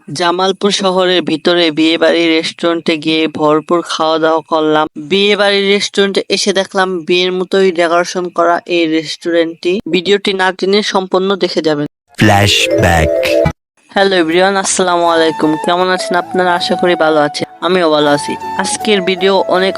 জামালপুর শহরের ভিতরে বিয়েবাড়ির রেস্টুরেন্টে গিয়ে ভরপুর খাওয়া দাওয়া করলাম। বিয়েবাড়ির রেস্টুরেন্টে এসে দেখলাম বিয়ের মতোই ডেকোরেশন করা এই রেস্টুরেন্টটি। ভিডিওটি না টেনে সম্পূর্ণ দেখে যাবেন। ফ্ল্যাশব্যাক। হ্যালো এভরিওয়ান, আসসালামু আলাইকুম। কেমন আছেন আপনারা? আশা করি ভালো আছেন, আমিও ভালো আছি। আজকের ভিডিও অনেক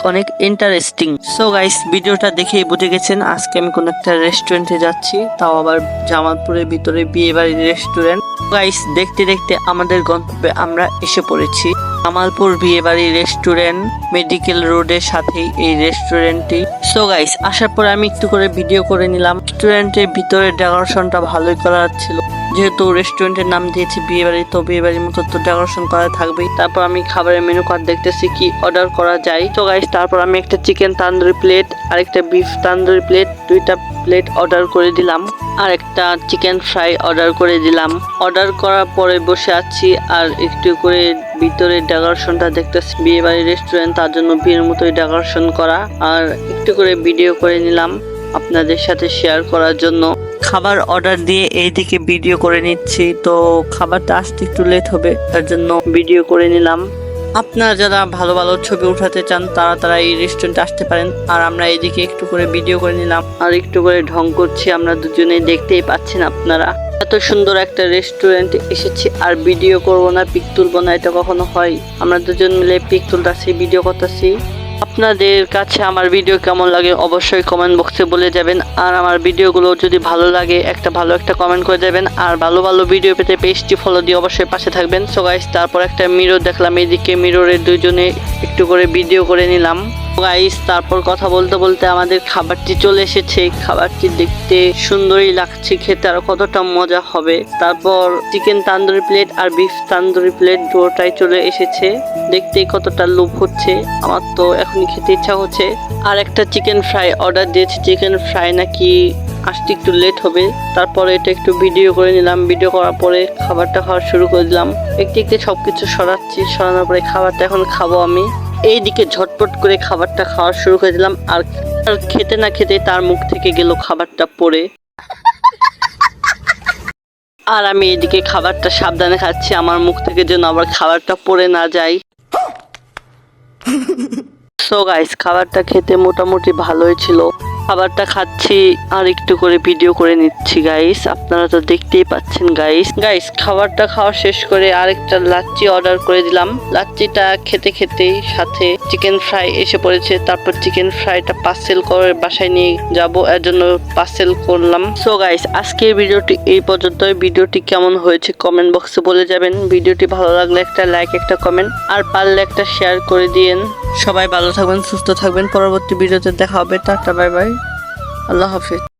ইন্টারেস্টিং। সো গাইস, ভিডিওটা দেখেই বুঝে গেছেন আজকে আমি কোন একটা রেস্টুরেন্টে যাচ্ছি, তাও আবার জামালপুরের ভিতরে বিয়েবাড়ির রেস্টুরেন্ট। গাইস, দেখতে দেখতে আমাদের গন্তব্যে আমরা এসে পড়েছি। জামালপুর বিয়েবাড়ি রেস্টুরেন্ট, মেডিকেল রোডের সাথেই এই রেস্টুরেন্টটি। সো গাইস, আসার পরে আমি একটু করে ভিডিও করে নিলাম। রেস্টুরেন্টের ভিতরে ডেকোরেশনটা ভালোই করা ছিল, যেহেতু রেস্টুরেন্টের নাম দিয়েছে বিয়েবাড়ি, তো বিয়েবাড়ির মতো তো ডেকোরেশন করা থাকবেই। তারপর আমি খাবারের মেনু কার্ড দেখতেছি কি অর্ডার করা যায়। তো গাইস, তারপর আমি একটা চিকেন তান্দুরি প্লেট আর একটা বিফ তান্দুরি প্লেট, দুইটা প্লেট অর্ডার করে দিলাম, আর একটা চিকেন ফ্রাই অর্ডার করে দিলাম। অর্ডার করার পরে বসে আছি আর একটু করে ভিতরে ডেকোরেশনটা দেখতেছি। বিয়ে বাড়ির রেস্টুরেন্ট, তার জন্য বিয়ের মতোই ডেকোরেশন করা, আর একটু করে ভিডিও করে নিলাম আপনাদের সাথে শেয়ার করার জন্য। খাবার অর্ডার দিয়ে এইদিকে ভিডিও করে নিচ্ছি, তো খাবারটা আসতে একটু লেট হবে, তার জন্য ভিডিও করে নিলাম। আপনারা যারা ভালো ভালো ছবি উঠাতে চান তারা এই রেস্টুরেন্টে আসতে পারেন। আর আমরা এইদিকে একটু করে ভিডিও করে নিলাম আর একটু করে ঢং করছি, আমরা দুজনেই দেখতেই পাচ্ছেন আপনারা। এত সুন্দর একটা রেস্টুরেন্টে এসেছি আর ভিডিও করবো না, পিক তুলবো না, এটা কখনো হয়? আমরা দুজন মিলে পিক তুলতেছি, ভিডিও করতেছি। আপনাদের কাছে আমার ভিডিও কেমন লাগে অবশ্যই কমেন্ট বক্সে বলে যাবেন। আর আমার ভিডিওগুলো যদি ভালো লাগে ভালো একটা কমেন্ট করে যাবেন। আর ভালো ভালো ভিডিও পেতে পেজটি ফলো দিয়ে অবশ্যই পাশে থাকবেন। সো গাইস, তারপর একটা মিরর দেখলাম, এদিকে মিররের দুইজনে একটু করে ভিডিও করে নিলাম। গাইস, তারপর কথা বলতে বলতে আমাদের খাবারটি চলে এসেছে। খাবারটি দেখতে সুন্দরই লাগছে, খেতে আর কতটা মজা হবে। তারপর চিকেন তান্দুরি প্লেট আর বিফ তান্দুরি প্লেট দুটোটাই চলে এসেছে। দেখতেই কতটা লোভ হচ্ছে, আমার তো এখনই খেতে ইচ্ছা হচ্ছে। আর একটা চিকেন ফ্রাই অর্ডার দিয়েছি, চিকেন ফ্রাই নাকি আসতে একটু লেট হবে। তারপরে এটা একটু ভিডিও করে নিলাম। ভিডিও করার পরে খাবারটা খাওয়া শুরু করে দিলাম। একটু একটু সবকিছু সরাচ্ছি, সরানোর পরে খাবারটা এখন খাবো আমি। এইদিকে ঝটপট করে খাবারটা খাওয়া শুরু করে দিলাম, আর খেতে না খেতে তার মুখ থেকে গেল খাবারটা পড়ে। আর আমি এদিকে খাবারটা সাবধানে খাচ্ছি, আমার মুখ থেকে যেন আবার খাবারটা পড়ে না যায়। সো গাইস, খাবারটা খেতে মোটামুটি ভালোই ছিল। খাবারটা খাচ্ছি আর একটু করে ভিডিও করে নিচ্ছি গাইস, আপনারা তো দেখতেই পাচ্ছেন গাইস। খাবারটা খাওয়া শেষ করে আরেকটা লাচ্ছি অর্ডার করে দিলাম। লাচ্ছিটা খেতে খেতেই সাথে চিকেন ফ্রাই এসে পড়েছে। তারপর চিকেন ফ্রাইটা পার্সেল করে বাসায় নিয়ে যাব, এর জন্য পার্সেল করলাম। সো গাইস, আজকের ভিডিওটি এই পর্যন্তই। ভিডিওটি কেমন হয়েছে কমেন্ট বক্সে বলে যাবেন। ভিডিওটি ভালো লাগলে একটা লাইক, একটা কমেন্ট, আর পারলে একটা শেয়ার করে দিয়েন। সবাই ভালো থাকবেন, সুস্থ থাকবেন। পরবর্তী ভিডিওতে দেখা হবে। টাটা, বাই বাই, আল্লাহ হাফিজ।